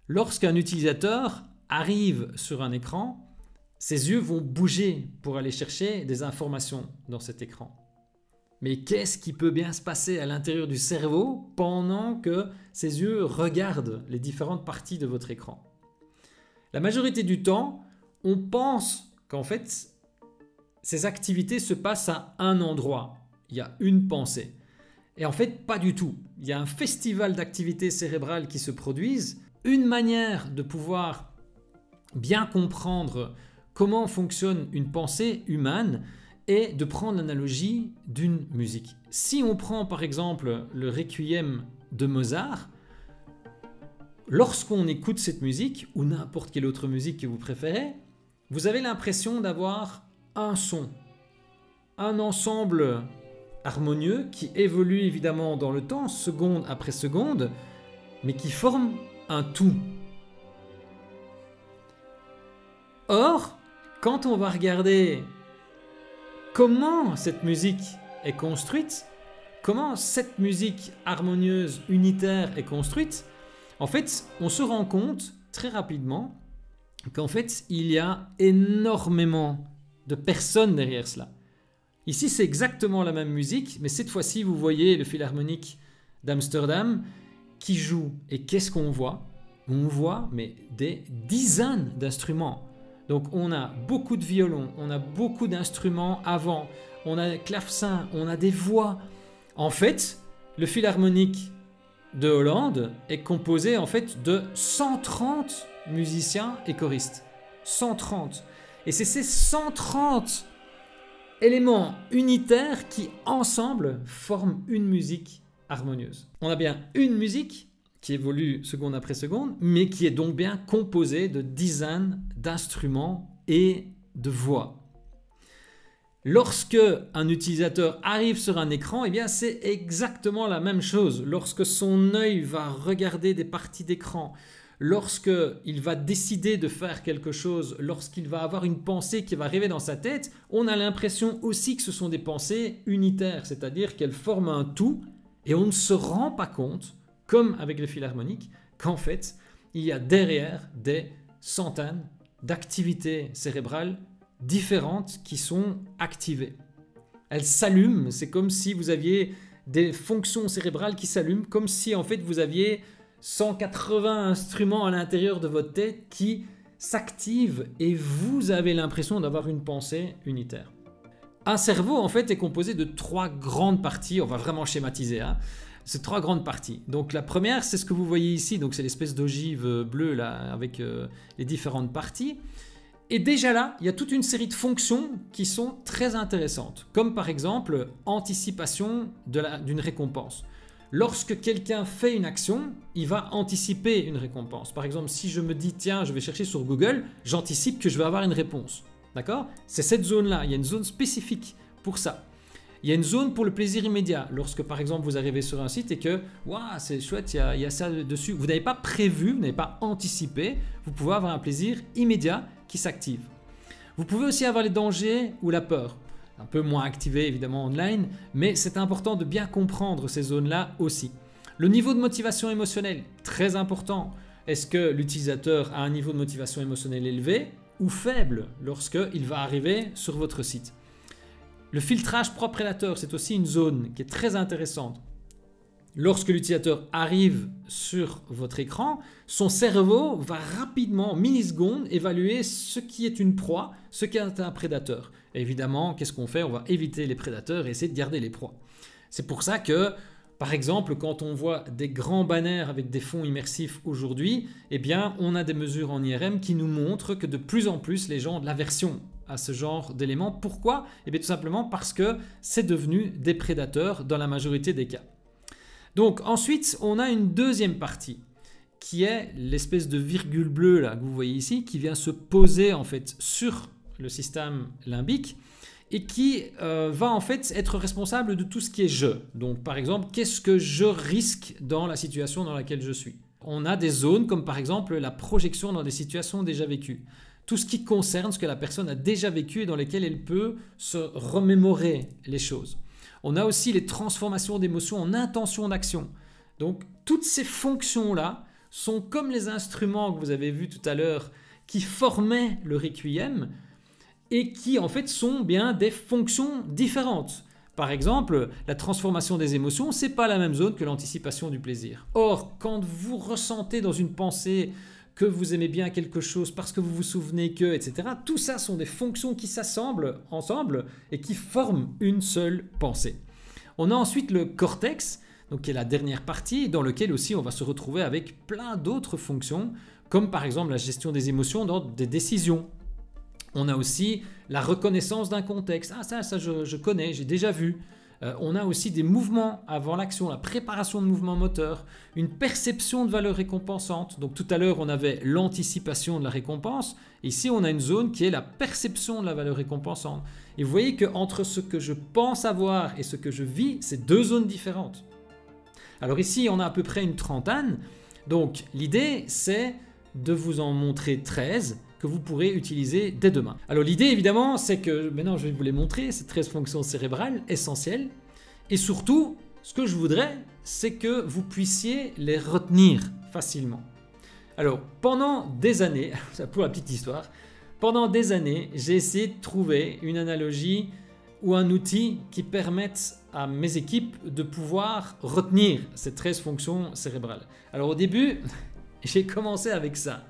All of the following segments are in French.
Lorsqu'un utilisateur arrive sur un écran, ses yeux vont bouger pour aller chercher des informations dans cet écran. Mais qu'est-ce qui peut bien se passer à l'intérieur du cerveau pendant que ses yeux regardent les différentes parties de votre écran? La majorité du temps, on pense qu'en fait, ces activités se passent à un endroit. Il y a une pensée. Et en fait, pas du tout. Il y a un festival d'activités cérébrales qui se produisent. Une manière de pouvoir bien comprendre comment fonctionne une pensée humaine est de prendre l'analogie d'une musique. Si on prend par exemple le Requiem de Mozart, lorsqu'on écoute cette musique ou n'importe quelle autre musique que vous préférez, vous avez l'impression d'avoir un son, un ensemble harmonieux qui évolue évidemment dans le temps, seconde après seconde, mais qui forme un tout. Or, quand on va regarder comment cette musique est construite, comment cette musique harmonieuse, unitaire est construite, en fait, on se rend compte très rapidement qu'en fait, il y a énormément de personnes derrière cela. Ici, c'est exactement la même musique, mais cette fois-ci, vous voyez le Philharmonique d'Amsterdam qui joue. Et qu'est-ce qu'on voit? On voit mais des dizaines d'instruments. Donc, on a beaucoup de violons, on a beaucoup d'instruments avant, on a des clavecins, on a des voix. En fait, le Philharmonique de Hollande est composé en fait de 130 musiciens et choristes. 130. Et c'est ces 130 éléments unitaires qui, ensemble, forment une musique harmonieuse. On a bien une musique qui évolue seconde après seconde, mais qui est donc bien composée de dizaines d'instruments et de voix. Lorsque un utilisateur arrive sur un écran, eh bien c'est exactement la même chose. Lorsque son œil va regarder des parties d'écran, lorsqu'il va décider de faire quelque chose, lorsqu'il va avoir une pensée qui va arriver dans sa tête, on a l'impression aussi que ce sont des pensées unitaires, c'est-à-dire qu'elles forment un tout et on ne se rend pas compte, comme avec le philharmonique, qu'en fait, il y a derrière des centaines d'activités cérébrales différentes qui sont activées. Elles s'allument, c'est comme si vous aviez des fonctions cérébrales qui s'allument, comme si en fait vous aviez 180 instruments à l'intérieur de votre tête qui s'activent et vous avez l'impression d'avoir une pensée unitaire. Un cerveau en fait est composé de 3 grandes parties, on va vraiment schématiser, hein. C'est 3 grandes parties. Donc la première, c'est ce que vous voyez ici, donc c'est l'espèce d'ogive bleue là avec les différentes parties. Et déjà là, il y a toute une série de fonctions qui sont très intéressantes, comme par exemple anticipation d'une récompense. Lorsque quelqu'un fait une action, il va anticiper une récompense. Par exemple, si je me dis tiens, je vais chercher sur Google, j'anticipe que je vais avoir une réponse. D'accord? C'est cette zone-là, il y a une zone spécifique pour ça. Il y a une zone pour le plaisir immédiat. Lorsque par exemple vous arrivez sur un site et que waouh, c'est chouette, il y a ça dessus, vous n'avez pas prévu, vous n'avez pas anticipé, vous pouvez avoir un plaisir immédiat qui s'active. Vous pouvez aussi avoir les dangers ou la peur. Un peu moins activé évidemment online, mais c'est important de bien comprendre ces zones-là aussi. Le niveau de motivation émotionnelle, très important. Est-ce que l'utilisateur a un niveau de motivation émotionnelle élevé ou faible lorsqu'il va arriver sur votre site? Le filtrage propre-prédateur, c'est aussi une zone qui est très intéressante. Lorsque l'utilisateur arrive sur votre écran, son cerveau va rapidement, en millisecondes, évaluer ce qui est une proie, ce qui est un prédateur. Et évidemment, qu'est-ce qu'on fait? On va éviter les prédateurs et essayer de garder les proies. C'est pour ça que, par exemple, quand on voit des grands banners avec des fonds immersifs aujourd'hui, eh bien, on a des mesures en IRM qui nous montrent que de plus en plus, les gens ont de l'aversion à ce genre d'éléments. Pourquoi? Eh bien, tout simplement parce que c'est devenu des prédateurs dans la majorité des cas. Donc ensuite, on a une deuxième partie qui est l'espèce de virgule bleue là, que vous voyez ici, qui vient se poser en fait sur le système limbique et qui va en fait être responsable de tout ce qui est je. Donc par exemple, qu'est-ce que je risque dans la situation dans laquelle je suis? On a des zones comme par exemple la projection dans des situations déjà vécues. Tout ce qui concerne ce que la personne a déjà vécu et dans lesquelles elle peut se remémorer les choses. On a aussi les transformations d'émotions en intention d'action. Donc toutes ces fonctions-là sont comme les instruments que vous avez vus tout à l'heure qui formaient le requiem et qui en fait sont bien des fonctions différentes. Par exemple, la transformation des émotions, ce n'est pas la même zone que l'anticipation du plaisir. Or, quand vous ressentez dans une pensée que vous aimez bien quelque chose parce que vous vous souvenez que, etc., tout ça sont des fonctions qui s'assemblent ensemble et qui forment une seule pensée. On a ensuite le cortex, donc qui est la dernière partie, dans lequel aussi on va se retrouver avec plein d'autres fonctions, comme par exemple la gestion des émotions dans des décisions. On a aussi la reconnaissance d'un contexte. Ah ça je connais, j'ai déjà vu. On a aussi des mouvements avant l'action, la préparation de mouvements moteurs, une perception de valeur récompensante. Donc tout à l'heure on avait l'anticipation de la récompense. Ici on a une zone qui est la perception de la valeur récompensante. Et vous voyez qu'entre ce que je pense avoir et ce que je vis, c'est deux zones différentes. Alors ici on a à peu près une trentaine. Donc l'idée c'est de vous en montrer 13 que vous pourrez utiliser dès demain. Alors l'idée évidemment c'est que maintenant je vais vous les montrer, ces 13 fonctions cérébrales essentielles, et surtout ce que je voudrais c'est que vous puissiez les retenir facilement. Alors pendant des années, pour la petite histoire, pendant des années j'ai essayé de trouver une analogie ou un outil qui permette à mes équipes de pouvoir retenir ces 13 fonctions cérébrales. Alors au début j'ai commencé avec ça.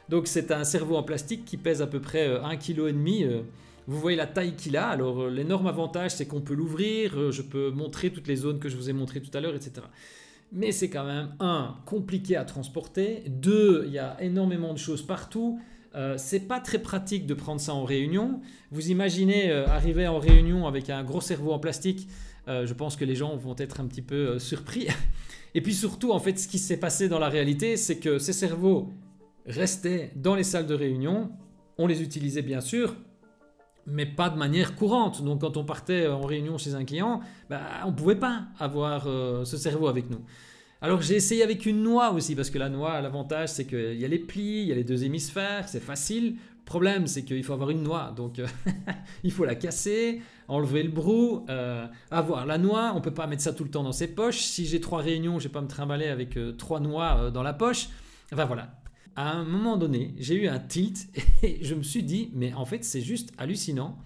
Donc c'est un cerveau en plastique qui pèse à peu près 1,5 kg. Vous voyez la taille qu'il a. Alors l'énorme avantage c'est qu'on peut l'ouvrir, je peux montrer toutes les zones que je vous ai montrées tout à l'heure, etc. Mais c'est quand même, compliqué à transporter. 2, il y a énormément de choses partout. C'est pas très pratique de prendre ça en réunion. Vous imaginez arriver en réunion avec un gros cerveau en plastique, je pense que les gens vont être un petit peu surpris. Et puis surtout, en fait, ce qui s'est passé dans la réalité, c'est que ces cerveaux restaient dans les salles de réunion. On les utilisait bien sûr, mais pas de manière courante. Donc quand on partait en réunion chez un client, on ne pouvait pas avoir ce cerveau avec nous. Alors j'ai essayé avec une noix aussi, parce que la noix, l'avantage c'est qu'il y a les plis, il y a les deux hémisphères, c'est facile. Le problème c'est qu'il faut avoir une noix, donc il faut la casser, enlever le brou, avoir la noix. On ne peut pas mettre ça tout le temps dans ses poches. Si j'ai 3 réunions, je ne vais pas me trimballer avec 3 noix dans la poche. Enfin voilà. À un moment donné, j'ai eu un tilt et je me suis dit, mais en fait c'est juste hallucinant,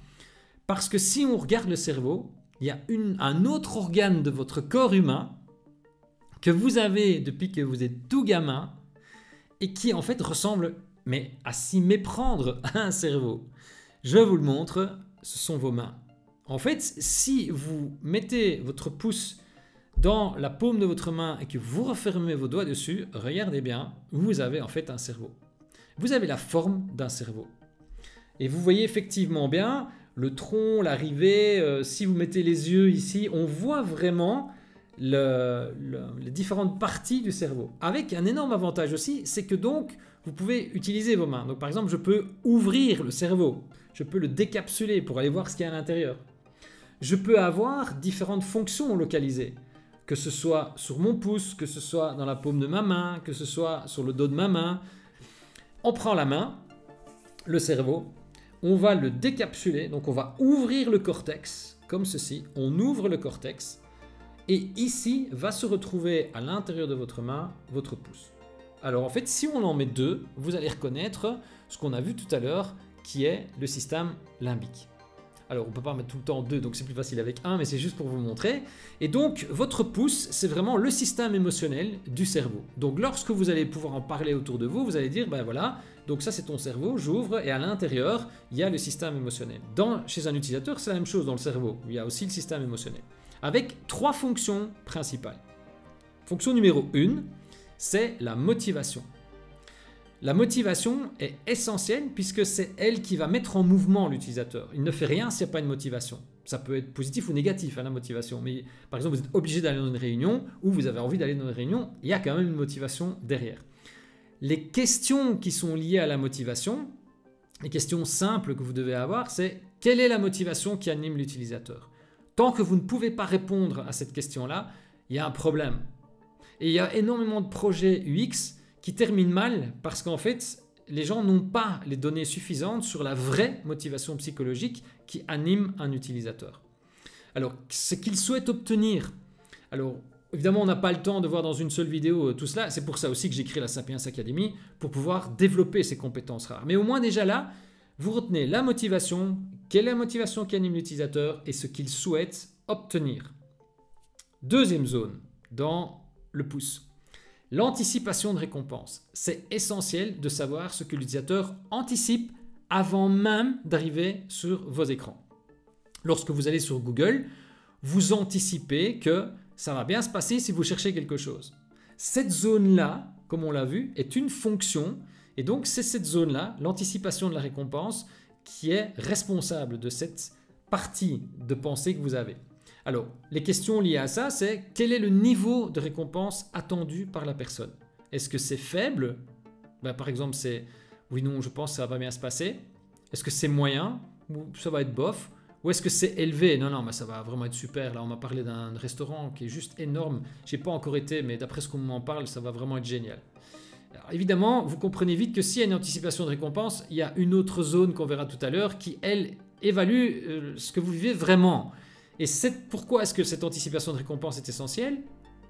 parce que si on regarde le cerveau, il y a un autre organe de votre corps humain que vous avez depuis que vous êtes tout gamin et qui en fait ressemble à s'y méprendre à un cerveau. Je vous le montre, ce sont vos mains. En fait, si vous mettez votre pouce dans la paume de votre main et que vous refermez vos doigts dessus, regardez bien, vous avez en fait un cerveau. Vous avez la forme d'un cerveau. Et vous voyez effectivement bien le tronc, l'arrivée, si vous mettez les yeux ici, on voit vraiment les différentes parties du cerveau. Avec un énorme avantage aussi, c'est que donc vous pouvez utiliser vos mains. Donc par exemple, je peux ouvrir le cerveau, je peux le décapsuler pour aller voir ce qu'il y a à l'intérieur. Je peux avoir différentes fonctions localisées, que ce soit sur mon pouce, que ce soit dans la paume de ma main, que ce soit sur le dos de ma main. On prend la main, le cerveau, on va le décapsuler, donc on va ouvrir le cortex, comme ceci, on ouvre le cortex, et ici va se retrouver à l'intérieur de votre main, votre pouce. Alors en fait, si on en met 2, vous allez reconnaître ce qu'on a vu tout à l'heure, qui est le système limbique. Alors on ne peut pas en mettre tout le temps 2, donc c'est plus facile avec 1, mais c'est juste pour vous montrer. Et donc votre pouce, c'est vraiment le système émotionnel du cerveau. Donc lorsque vous allez pouvoir en parler autour de vous, vous allez dire, ben voilà, donc ça c'est ton cerveau, j'ouvre, et à l'intérieur, il y a le système émotionnel. Chez un utilisateur, c'est la même chose dans le cerveau, il y a aussi le système émotionnel. Avec 3 fonctions principales. Fonction numéro 1, c'est la motivation. La motivation est essentielle puisque c'est elle qui va mettre en mouvement l'utilisateur. Il ne fait rien s'il n'y a pas une motivation. Ça peut être positif ou négatif, la motivation. Mais par exemple, vous êtes obligé d'aller dans une réunion ou vous avez envie d'aller dans une réunion, il y a quand même une motivation derrière. Les questions qui sont liées à la motivation, les questions simples que vous devez avoir, c'est quelle est la motivation qui anime l'utilisateur? Tant que vous ne pouvez pas répondre à cette question-là, il y a un problème. Et il y a énormément de projets UX qui terminent mal parce qu'en fait, les gens n'ont pas les données suffisantes sur la vraie motivation psychologique qui anime un utilisateur. Alors, ce qu'ils souhaitent obtenir, alors évidemment, on n'a pas le temps de voir dans une seule vidéo tout cela. C'est pour ça aussi que j'ai créé la Sapiens Academy, pour pouvoir développer ces compétences rares. Mais au moins déjà là, vous retenez la motivation, quelle est la motivation qui anime l'utilisateur et ce qu'il souhaite obtenir. Deuxième zone, dans le pouce. L'anticipation de récompense. C'est essentiel de savoir ce que l'utilisateur anticipe avant même d'arriver sur vos écrans. Lorsque vous allez sur Google, vous anticipez que ça va bien se passer si vous cherchez quelque chose. Cette zone-là, comme on l'a vu, est une fonction et donc c'est cette zone-là, l'anticipation de la récompense, qui est responsable de cette partie de pensée que vous avez. Alors, les questions liées à ça, c'est quel est le niveau de récompense attendu par la personne? Est-ce que c'est faible? Par exemple, c'est oui, non, je pense que ça va pas bien se passer. Est-ce que c'est moyen? Ou ça va être bof? Ou est-ce que c'est élevé? Non, mais ça va vraiment être super. Là, on m'a parlé d'un restaurant qui est juste énorme. Je n'ai pas encore été, mais d'après ce qu'on m'en parle, ça va vraiment être génial. Alors, évidemment, vous comprenez vite que s'il y a une anticipation de récompense, il y a une autre zone qu'on verra tout à l'heure qui, elle, évalue ce que vous vivez vraiment. Et pourquoi est-ce que cette anticipation de récompense est essentielle?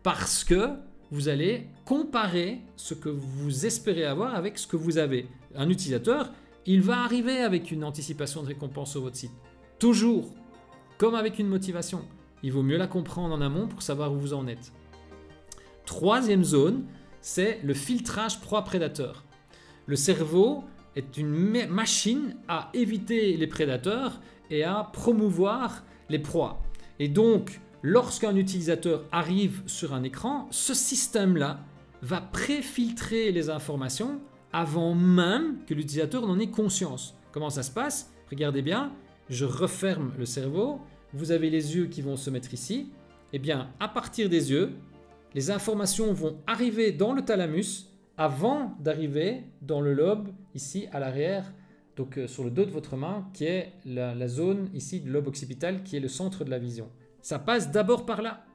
Parce que vous allez comparer ce que vous espérez avoir avec ce que vous avez. Un utilisateur, il va arriver avec une anticipation de récompense sur votre site. Toujours, comme avec une motivation. Il vaut mieux la comprendre en amont pour savoir où vous en êtes. Troisième zone, c'est le filtrage proie-prédateur. Le cerveau est une machine à éviter les prédateurs et à promouvoir les proies. Et donc, lorsqu'un utilisateur arrive sur un écran, ce système-là va pré-filtrer les informations avant même que l'utilisateur n'en ait conscience. Comment ça se passe? Regardez bien, je referme le cerveau, vous avez les yeux qui vont se mettre ici. Eh bien, à partir des yeux, les informations vont arriver dans le thalamus avant d'arriver dans le lobe ici à l'arrière, donc sur le dos de votre main, qui est la zone ici du lobe occipital, qui est le centre de la vision. Ça passe d'abord par là.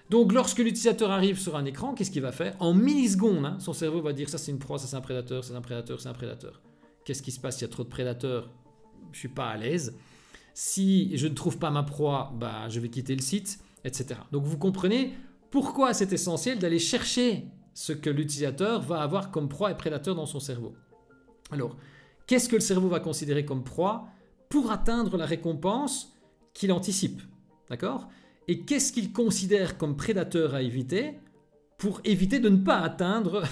Donc lorsque l'utilisateur arrive sur un écran, qu'est-ce qu'il va faire? En millisecondes, son cerveau va dire ça c'est une proie, ça c'est un prédateur, c'est un prédateur, c'est un prédateur. Qu'est-ce qui se passe s'il y a trop de prédateurs? Je ne suis pas à l'aise. Si je ne trouve pas ma proie, je vais quitter le site, etc. Donc vous comprenez pourquoi c'est essentiel d'aller chercher ce que l'utilisateur va avoir comme proie et prédateur dans son cerveau. Alors, qu'est-ce que le cerveau va considérer comme proie pour atteindre la récompense qu'il anticipe? D'accord? Et qu'est-ce qu'il considère comme prédateur à éviter pour éviter de ne pas atteindre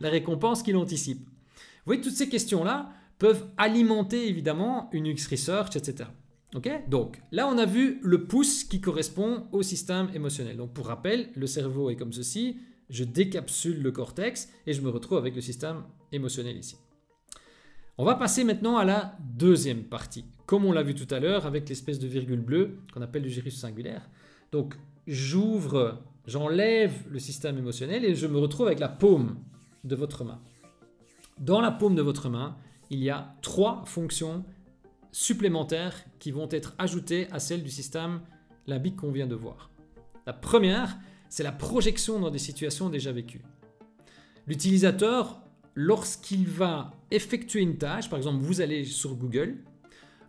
la récompense qu'il anticipe? Vous voyez, toutes ces questions-là peuvent alimenter évidemment une UX Research, etc. Okay? Donc là, on a vu le pouce qui correspond au système émotionnel. Donc pour rappel, le cerveau est comme ceci. Je décapsule le cortex et je me retrouve avec le système émotionnel ici. On va passer maintenant à la deuxième partie, comme on l'a vu tout à l'heure avec l'espèce de virgule bleue qu'on appelle le gyrus singulaire. Donc j'enlève le système émotionnel et je me retrouve avec la paume de votre main. Dans la paume de votre main, il y a 3 fonctions supplémentaires qui vont être ajoutées à celle du système limbique qu'on vient de voir. La première, c'est la projection dans des situations déjà vécues. L'utilisateur, lorsqu'il va effectuer une tâche, par exemple vous allez sur Google,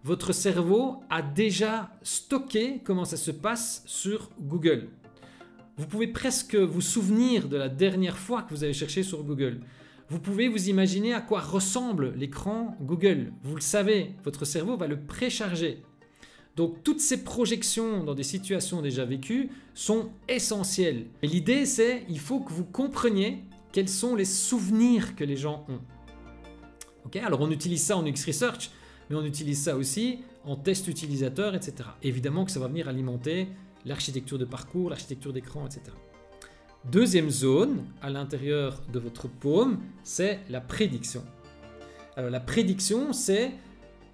votre cerveau a déjà stocké comment ça se passe sur Google. Vous pouvez presque vous souvenir de la dernière fois que vous avez cherché sur Google. Vous pouvez vous imaginer à quoi ressemble l'écran Google. Vous le savez, votre cerveau va le précharger. Donc toutes ces projections dans des situations déjà vécues sont essentielles. Et l'idée c'est, il faut que vous compreniez quels sont les souvenirs que les gens ont. Okay, alors on utilise ça en UX Research, mais on utilise ça aussi en test utilisateur, etc. Évidemment que ça va venir alimenter l'architecture de parcours, l'architecture d'écran, etc. Deuxième zone à l'intérieur de votre paume, c'est la prédiction. Alors la prédiction, c'est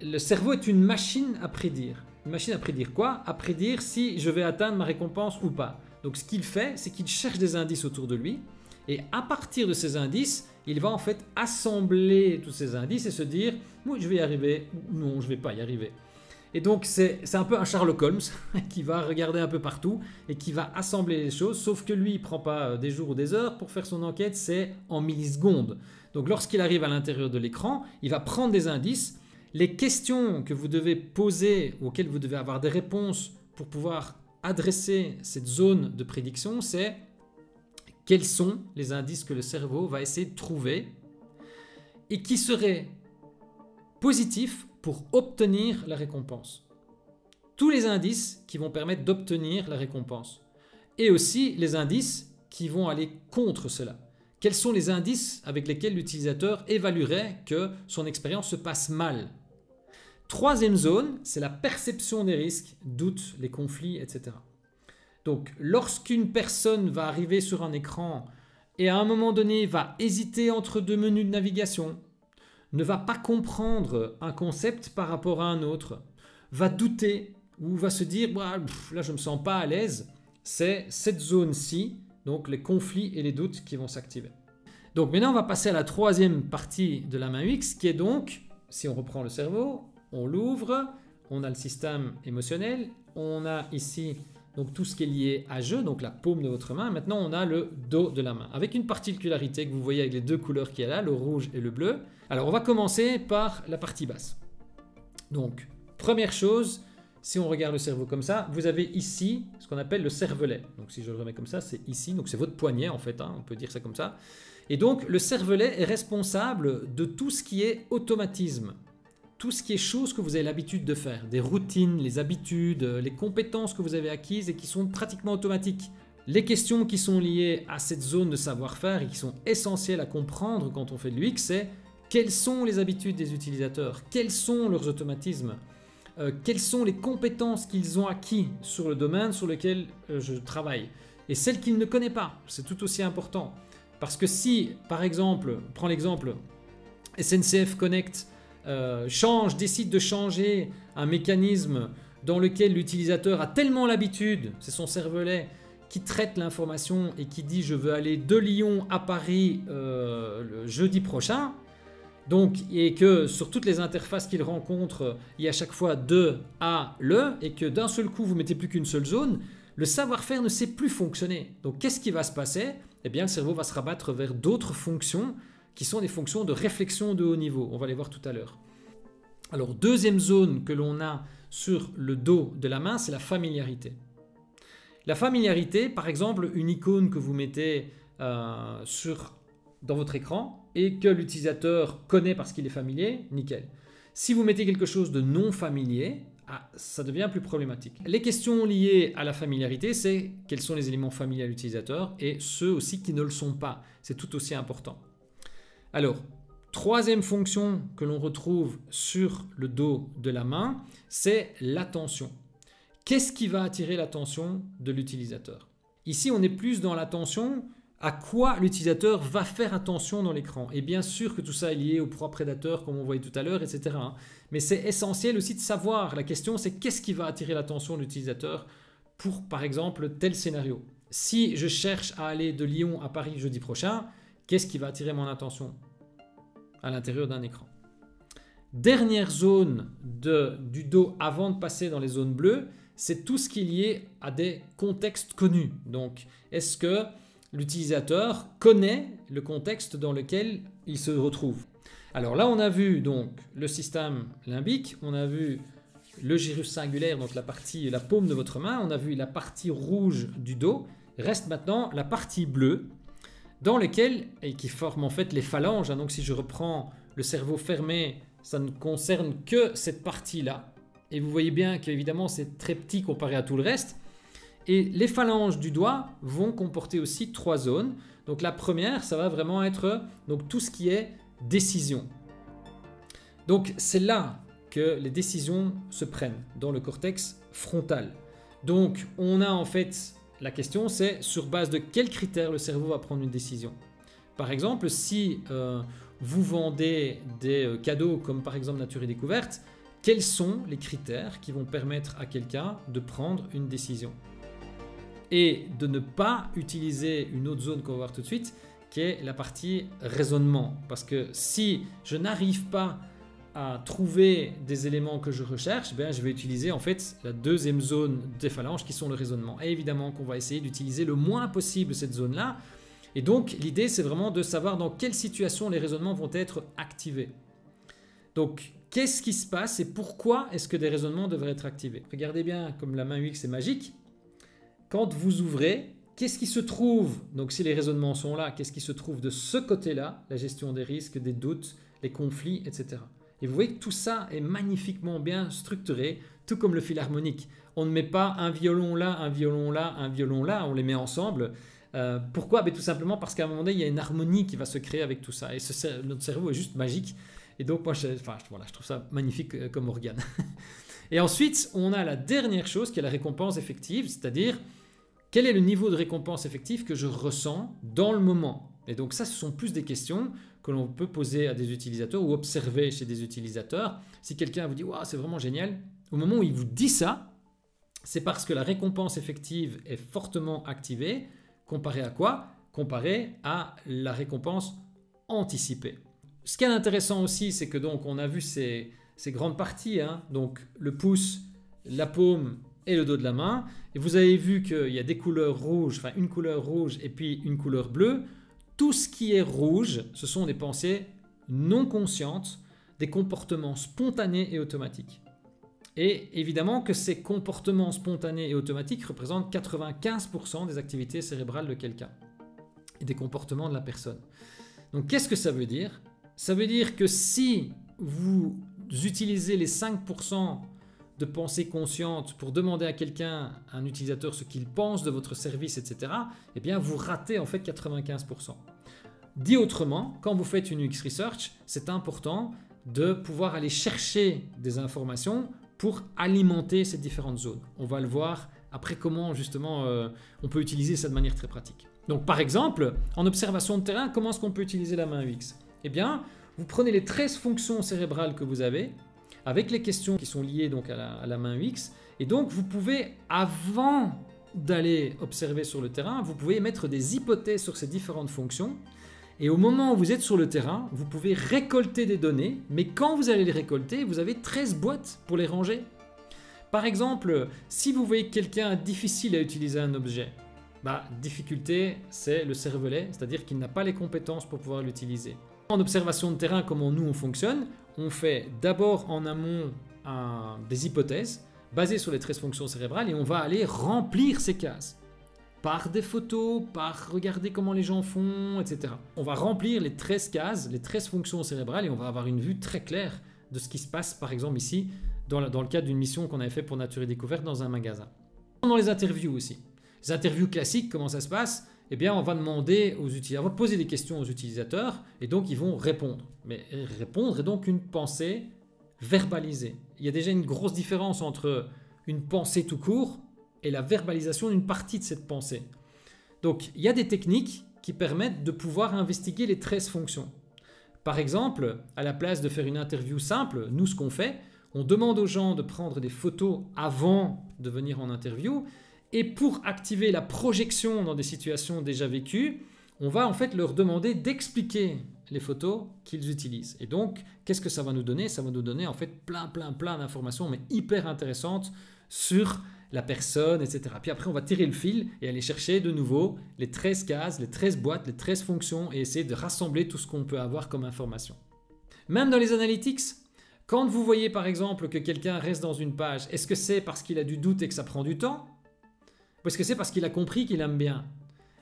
le cerveau est une machine à prédire. Une machine à prédire quoi? À prédire si je vais atteindre ma récompense ou pas. Donc ce qu'il fait, c'est qu'il cherche des indices autour de lui et à partir de ces indices, il va en fait assembler tous ces indices et se dire oui, je vais y arriver ou non, je ne vais pas y arriver. Et donc c'est un peu un Sherlock Holmes qui va regarder un peu partout et qui va assembler les choses, sauf que lui il ne prend pas des jours ou des heures pour faire son enquête, c'est en millisecondes. Donc lorsqu'il arrive à l'intérieur de l'écran, il va prendre des indices, les questions que vous devez poser, auxquelles vous devez avoir des réponses pour pouvoir adresser cette zone de prédiction, c'est quels sont les indices que le cerveau va essayer de trouver et qui seraient positifs pour obtenir la récompense. Tous les indices qui vont permettre d'obtenir la récompense. Et aussi les indices qui vont aller contre cela. Quels sont les indices avec lesquels l'utilisateur évaluerait que son expérience se passe mal? Troisième zone, c'est la perception des risques, doutes, les conflits, etc. Donc, lorsqu'une personne va arriver sur un écran et à un moment donné va hésiter entre deux menus de navigation, ne va pas comprendre un concept par rapport à un autre, va douter ou va se dire là je ne me sens pas à l'aise, c'est cette zone-ci, donc les conflits et les doutes qui vont s'activer. Donc maintenant on va passer à la troisième partie de la main UX qui est donc, si on reprend le cerveau, on l'ouvre, on a le système émotionnel, on a ici donc tout ce qui est lié à jeu, donc la paume de votre main. Maintenant on a le dos de la main, avec une particularité que vous voyez avec les deux couleurs qu'il y a là, le rouge et le bleu. Alors on va commencer par la partie basse. Donc première chose, si on regarde le cerveau comme ça, vous avez ici ce qu'on appelle le cervelet. Donc si je le remets comme ça, c'est ici, donc c'est votre poignet en fait, on peut dire ça comme ça. Et donc le cervelet est responsable de tout ce qui est automatisme. Tout ce qui est choses que vous avez l'habitude de faire, des routines, les habitudes, les compétences que vous avez acquises et qui sont pratiquement automatiques. Les questions qui sont liées à cette zone de savoir-faire et qui sont essentielles à comprendre quand on fait de l'UX, c'est quelles sont les habitudes des utilisateurs, quels sont leurs automatismes, quelles sont les compétences qu'ils ont acquis sur le domaine sur lequel je travaille et celles qu'ils ne connaissent pas, c'est tout aussi important. Parce que si, par exemple, prends l'exemple SNCF Connect, décide de changer un mécanisme dans lequel l'utilisateur a tellement l'habitude, c'est son cervelet qui traite l'information et qui dit je veux aller de Lyon à Paris le jeudi prochain, donc, et que sur toutes les interfaces qu'il rencontre, il y a à chaque fois de à le, et que d'un seul coup vous mettez plus qu'une seule zone, le savoir-faire ne sait plus fonctionner. Donc qu'est-ce qui va se passer? Eh bien le cerveau va se rabattre vers d'autres fonctions qui sont des fonctions de réflexion de haut niveau. On va les voir tout à l'heure. Alors, deuxième zone que l'on a sur le dos de la main, c'est la familiarité. La familiarité, par exemple, une icône que vous mettez dans votre écran et que l'utilisateur connaît parce qu'il est familier, nickel. Si vous mettez quelque chose de non familier, ça devient plus problématique. Les questions liées à la familiarité, c'est quels sont les éléments familiers à l'utilisateur et ceux aussi qui ne le sont pas. C'est tout aussi important. Alors, troisième fonction que l'on retrouve sur le dos de la main, c'est l'attention. Qu'est-ce qui va attirer l'attention de l'utilisateur? Ici, on est plus dans l'attention à quoi l'utilisateur va faire attention dans l'écran. Et bien sûr que tout ça est lié aux proies prédateurs, comme on voyait tout à l'heure, etc. Mais c'est essentiel aussi de savoir. La question, c'est qu'est-ce qui va attirer l'attention de l'utilisateur pour, par exemple, tel scénario. Si je cherche à aller de Lyon à Paris jeudi prochain, qu'est-ce qui va attirer mon attention à l'intérieur d'un écran? Dernière zone du dos avant de passer dans les zones bleues, c'est tout ce qui est lié à des contextes connus. Donc, est-ce que l'utilisateur connaît le contexte dans lequel il se retrouve? Alors là, on a vu donc le système limbique, on a vu le gyrus singulaire, donc la paume de votre main, on a vu la partie rouge du dos. Reste maintenant la partie bleue, dans lequel, et qui forme en fait les phalanges, donc si je reprends le cerveau fermé, ça ne concerne que cette partie-là. Et vous voyez bien qu'évidemment c'est très petit comparé à tout le reste. Et les phalanges du doigt vont comporter aussi trois zones. Donc la première, ça va vraiment être donc, tout ce qui est décision. Donc c'est là que les décisions se prennent, dans le cortex frontal. Donc on a en fait... La question, c'est sur base de quels critères le cerveau va prendre une décision. Par exemple, si vous vendez des cadeaux comme par exemple Nature et Découverte, quels sont les critères qui vont permettre à quelqu'un de prendre une décision? Et de ne pas utiliser une autre zone qu'on va voir tout de suite, qui est la partie raisonnement. Parce que si je n'arrive pas à trouver des éléments que je recherche, je vais utiliser en fait la deuxième zone des phalanges qui sont le raisonnement. Et évidemment qu'on va essayer d'utiliser le moins possible cette zone-là. Et donc l'idée c'est vraiment de savoir dans quelle situation les raisonnements vont être activés. Donc qu'est-ce qui se passe et pourquoi est-ce que des raisonnements devraient être activés? Regardez bien comme la main UX est magique. quand vous ouvrez, qu'est-ce qui se trouve, donc si les raisonnements sont là, qu'est-ce qui se trouve de ce côté-là, la gestion des risques, des doutes, les conflits, etc. Et vous voyez que tout ça est magnifiquement bien structuré, tout comme le philharmonique. On ne met pas un violon là, un violon là, un violon là, on les met ensemble. Pourquoi? Tout simplement parce qu'à un moment donné, il y a une harmonie qui va se créer avec tout ça. Et notre cerveau est juste magique. Et donc, moi, je trouve ça magnifique comme organe. Et ensuite, on a la dernière chose qui est la récompense effective, c'est-à-dire quel est le niveau de récompense effective que je ressens dans le moment. Et donc ça, ce sont plus des questions que l'on peut poser à des utilisateurs ou observer chez des utilisateurs. Si quelqu'un vous dit wow, « c'est vraiment génial », au moment où il vous dit ça, c'est parce que la récompense effective est fortement activée. Comparé à quoi? Comparé à la récompense anticipée. Ce qui est intéressant aussi, c'est que donc on a vu ces grandes parties, hein, donc le pouce, la paume et le dos de la main. Et vous avez vu qu'il y a des couleurs rouges, enfin une couleur rouge et puis une couleur bleue. Tout ce qui est rouge, ce sont des pensées non conscientes, des comportements spontanés et automatiques. Et évidemment que ces comportements spontanés et automatiques représentent 95% des activités cérébrales de quelqu'un et des comportements de la personne. Donc qu'est-ce que ça veut dire? Ça veut dire que si vous utilisez les 5% de pensée consciente pour demander à quelqu'un, un utilisateur, ce qu'il pense de votre service, etc., eh bien vous ratez en fait 95%. Dit autrement, quand vous faites une UX Research, c'est important de pouvoir aller chercher des informations pour alimenter ces différentes zones. On va le voir après comment justement on peut utiliser ça de manière très pratique. Donc par exemple, en observation de terrain, comment est-ce qu'on peut utiliser la main UX? Eh bien, vous prenez les 13 fonctions cérébrales que vous avez, avec les questions qui sont liées donc à la main UX, et donc vous pouvez, avant d'aller observer sur le terrain, vous pouvez mettre des hypothèses sur ces différentes fonctions, et au moment où vous êtes sur le terrain, vous pouvez récolter des données, mais quand vous allez les récolter, vous avez 13 boîtes pour les ranger. Par exemple, si vous voyez quelqu'un difficile à utiliser un objet, difficulté, c'est le cervelet, c'est-à-dire qu'il n'a pas les compétences pour pouvoir l'utiliser. En observation de terrain, comment nous on fonctionne, on fait d'abord en amont des hypothèses basées sur les 13 fonctions cérébrales et on va aller remplir ces cases. Par des photos, par regarder comment les gens font, etc. On va remplir les 13 cases, les 13 fonctions cérébrales et on va avoir une vue très claire de ce qui se passe, par exemple ici, dans le cadre d'une mission qu'on avait fait pour Nature et Découverte dans un magasin. Dans les interviews aussi. Les interviews classiques, comment ça se passe? Eh bien, on va demander aux utilisateurs, on va poser des questions aux utilisateurs et donc ils vont répondre. Mais répondre est donc une pensée verbalisée. Il y a déjà une grosse différence entre une pensée tout court et la verbalisation d'une partie de cette pensée. Donc, il y a des techniques qui permettent de pouvoir investiguer les 13 fonctions. Par exemple, à la place de faire une interview simple, nous, ce qu'on fait, on demande aux gens de prendre des photos avant de venir en interview. Et pour activer la projection dans des situations déjà vécues, on va en fait leur demander d'expliquer les photos qu'ils utilisent. Et donc, qu'est-ce que ça va nous donner? Ça va nous donner en fait plein d'informations, mais hyper intéressantes sur la personne, etc. Puis après, on va tirer le fil et aller chercher de nouveau les 13 cases, les 13 boîtes, les 13 fonctions et essayer de rassembler tout ce qu'on peut avoir comme information. Même dans les analytics, quand vous voyez par exemple que quelqu'un reste dans une page, est-ce que c'est parce qu'il a du doute et que ça prend du temps? Ou est-ce que c'est parce qu'il a compris qu'il aime bien?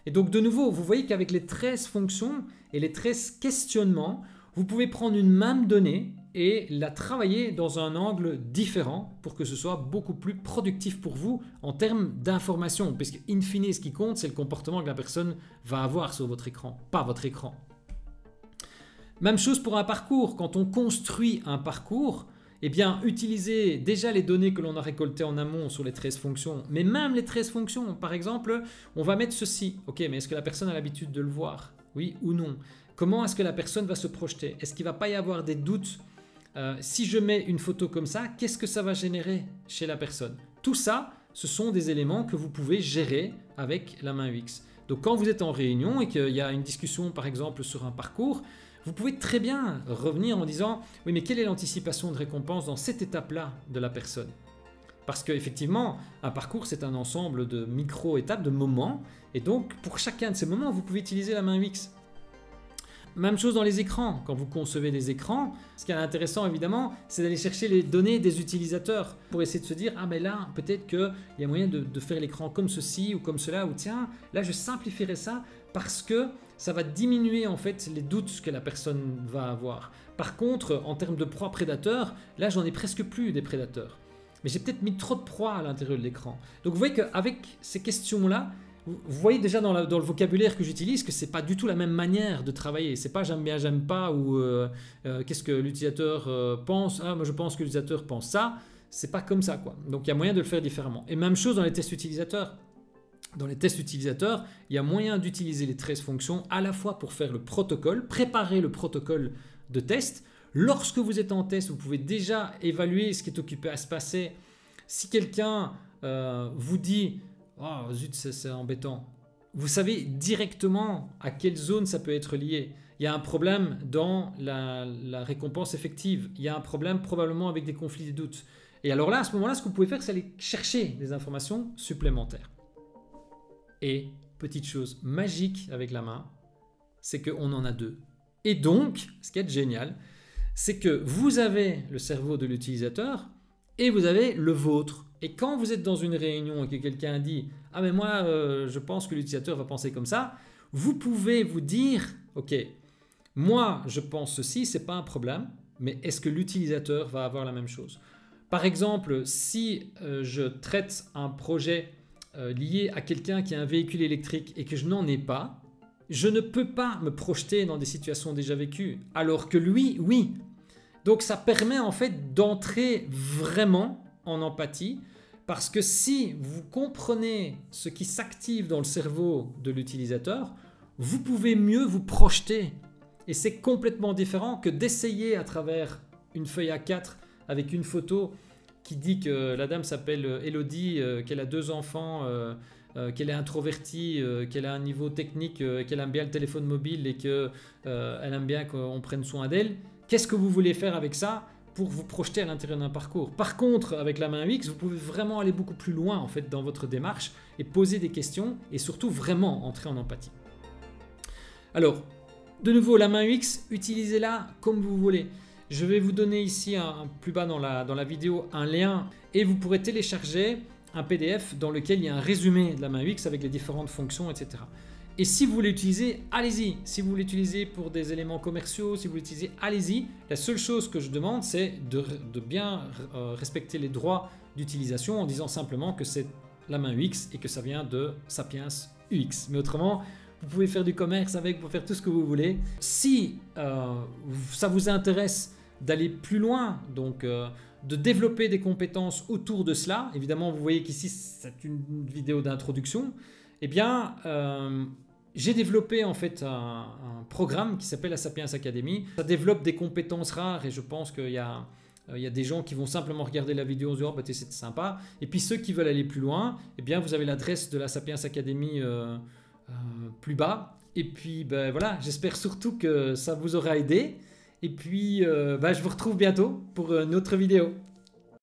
Et donc de nouveau, vous voyez qu'avec les 13 fonctions et les 13 questionnements, vous pouvez prendre une même donnée et la travailler dans un angle différent pour que ce soit beaucoup plus productif pour vous en termes d'information. Puisque in fine, ce qui compte, c'est le comportement que la personne va avoir sur votre écran, pas votre écran. Même chose pour un parcours. Quand on construit un parcours, eh bien, utilisez déjà les données que l'on a récoltées en amont sur les 13 fonctions, mais même les 13 fonctions. Par exemple, on va mettre ceci. Ok, mais est-ce que la personne a l'habitude de le voir? Oui ou non? Comment est-ce que la personne va se projeter? Est-ce qu'il ne va pas y avoir des doutes? Si je mets une photo comme ça, qu'est-ce que ça va générer chez la personne? Tout ça, ce sont des éléments que vous pouvez gérer avec la main UX. Donc quand vous êtes en réunion et qu'il y a une discussion par exemple sur un parcours, vous pouvez très bien revenir en disant « Oui, mais quelle est l'anticipation de récompense dans cette étape-là de la personne ?» Parce qu'effectivement, un parcours, c'est un ensemble de micro-étapes, de moments. Et donc, pour chacun de ces moments, vous pouvez utiliser la main UX. Même chose dans les écrans. Quand vous concevez des écrans, ce qui est intéressant évidemment, c'est d'aller chercher les données des utilisateurs pour essayer de se dire ah mais là peut-être qu'il y a moyen de faire l'écran comme ceci ou comme cela, ou tiens là je simplifierai ça parce que ça va diminuer en fait les doutes que la personne va avoir. Par contre, en termes de proies prédateurs, là j'en ai presque plus des prédateurs. Mais j'ai peut-être mis trop de proies à l'intérieur de l'écran. Donc vous voyez qu'avec ces questions-là, vous voyez déjà dans le vocabulaire que j'utilise que c'est pas du tout la même manière de travailler. C'est pas j'aime bien, j'aime pas ou qu'est-ce que l'utilisateur pense. Ah, moi je pense que l'utilisateur pense ça. C'est pas comme ça quoi. Donc il y a moyen de le faire différemment. Et même chose dans les tests utilisateurs. Dans les tests utilisateurs, il y a moyen d'utiliser les 13 fonctions à la fois pour faire le protocole, préparer le protocole de test. Lorsque vous êtes en test, vous pouvez déjà évaluer ce qui est occupé à se passer. Si quelqu'un vous dit « Oh zut, c'est embêtant », vous savez directement à quelle zone ça peut être lié. Il y a un problème dans la récompense effective. Il y a un problème probablement avec des conflits de doutes. Et alors là, à ce moment-là, ce que vous pouvez faire, c'est aller chercher des informations supplémentaires. Et petite chose magique avec la main, c'est qu'on en a deux. Et donc, ce qui est génial, c'est que vous avez le cerveau de l'utilisateur et vous avez le vôtre. Et quand vous êtes dans une réunion et que quelqu'un dit « Ah mais moi, je pense que l'utilisateur va penser comme ça », vous pouvez vous dire « Ok, moi je pense ceci, c'est pas un problème, mais est-ce que l'utilisateur va avoir la même chose ?» Par exemple, si je traite un projet lié à quelqu'un qui a un véhicule électrique et que je n'en ai pas, je ne peux pas me projeter dans des situations déjà vécues, alors que lui, oui. Donc ça permet en fait d'entrer vraiment en empathie, parce que si vous comprenez ce qui s'active dans le cerveau de l'utilisateur, vous pouvez mieux vous projeter. Et c'est complètement différent que d'essayer à travers une feuille A4 avec une photo qui dit que la dame s'appelle Elodie, qu'elle a 2 enfants, qu'elle est introvertie, qu'elle a un niveau technique, qu'elle aime bien le téléphone mobile et qu'elle aime bien qu'on prenne soin d'elle. Qu'est-ce que vous voulez faire avec ça pour vous projeter à l'intérieur d'un parcours? Par contre, avec la main UX, vous pouvez vraiment aller beaucoup plus loin en fait dans votre démarche et poser des questions et surtout vraiment entrer en empathie. Alors, de nouveau, la main UX, utilisez-la comme vous voulez. Je vais vous donner ici, plus bas dans la vidéo, un lien et vous pourrez télécharger un PDF dans lequel il y a un résumé de la main UX avec les différentes fonctions, etc. Et si vous voulez l'utiliser, allez-y. Si vous l'utilisez pour des éléments commerciaux, si vous l'utilisez, allez-y. La seule chose que je demande, c'est de bien respecter les droits d'utilisation en disant simplement que c'est la main UX et que ça vient de Sapiens UX. Mais autrement, vous pouvez faire du commerce avec, vous pouvez faire tout ce que vous voulez. Si ça vous intéresse d'aller plus loin, donc de développer des compétences autour de cela, évidemment vous voyez qu'ici c'est une vidéo d'introduction, eh bien j'ai développé en fait un programme qui s'appelle la Sapiens Academy. Ça développe des compétences rares et je pense qu'il y a des gens qui vont simplement regarder la vidéo en se disant oh, bah, c'est sympa. Et puis ceux qui veulent aller plus loin, eh bien vous avez l'adresse de la Sapiens Academy plus bas. Et puis ben, voilà, j'espère surtout que ça vous aura aidé. Et puis je vous retrouve bientôt pour une autre vidéo.